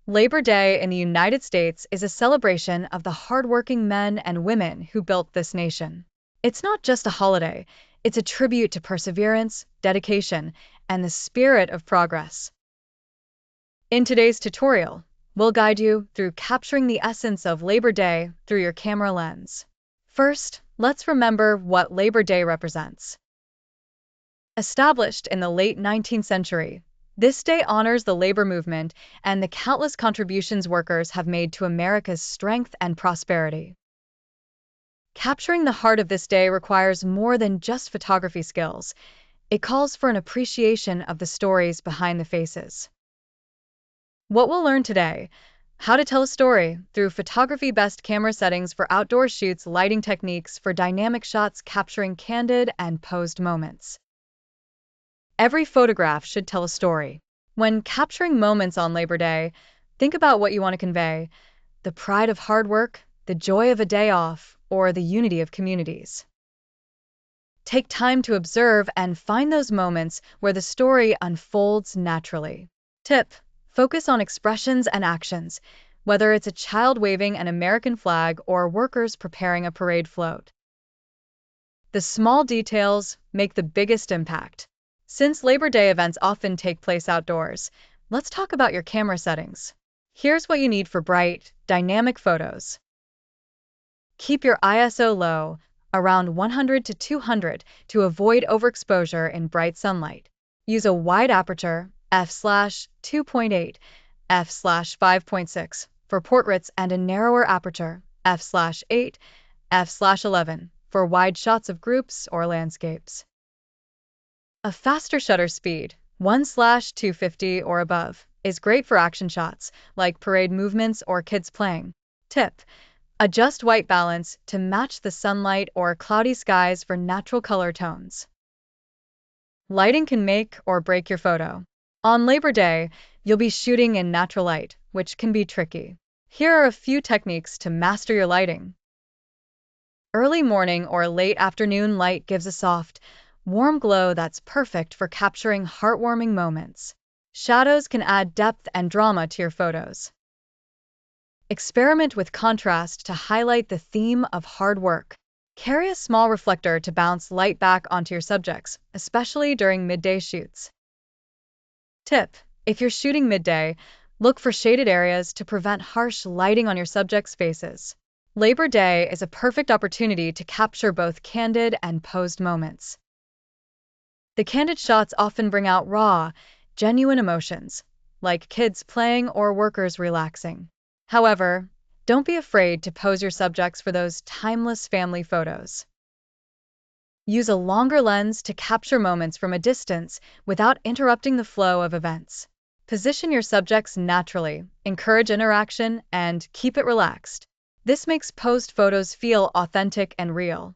Labor Day in the United States is a celebration of the hardworking men and women who built this nation. It's not just a holiday, it's a tribute to perseverance, dedication, and the spirit of progress. In today's tutorial, we'll guide you through capturing the essence of Labor Day through your camera lens. First, let's remember what Labor Day represents. Established in the late 19th century, this day honors the labor movement and the countless contributions workers have made to America's strength and prosperity. Capturing the heart of this day requires more than just photography skills. It calls for an appreciation of the stories behind the faces. What we'll learn today: how to tell a story through photography, best camera settings for outdoor shoots, lighting techniques for dynamic shots capturing candid and posed moments. Every photograph should tell a story. When capturing moments on Labor Day, think about what you want to convey: the pride of hard work, the joy of a day off, or the unity of communities. Take time to observe and find those moments where the story unfolds naturally. Tip: focus on expressions and actions, whether it's a child waving an American flag or workers preparing a parade float. The small details make the biggest impact. Since Labor Day events often take place outdoors, let's talk about your camera settings. Here's what you need for bright, dynamic photos. Keep your ISO low, around 100 to 200, to avoid overexposure in bright sunlight. Use a wide aperture, f/2.8, f/5.6, for portraits and a narrower aperture, f/8, f/11, for wide shots of groups or landscapes. A faster shutter speed, 1/250 or above, is great for action shots, like parade movements or kids playing. Tip: adjust white balance to match the sunlight or cloudy skies for natural color tones. Lighting can make or break your photo. On Labor Day, you'll be shooting in natural light, which can be tricky. Here are a few techniques to master your lighting. Early morning or late afternoon light gives a soft, warm glow that's perfect for capturing heartwarming moments. Shadows can add depth and drama to your photos. Experiment with contrast to highlight the theme of hard work. Carry a small reflector to bounce light back onto your subjects, especially during midday shoots. Tip: if you're shooting midday, look for shaded areas to prevent harsh lighting on your subjects' faces. Labor Day is a perfect opportunity to capture both candid and posed moments. The candid shots often bring out raw, genuine emotions, like kids playing or workers relaxing. However, don't be afraid to pose your subjects for those timeless family photos. Use a longer lens to capture moments from a distance without interrupting the flow of events. Position your subjects naturally, encourage interaction, and keep it relaxed. This makes posed photos feel authentic and real.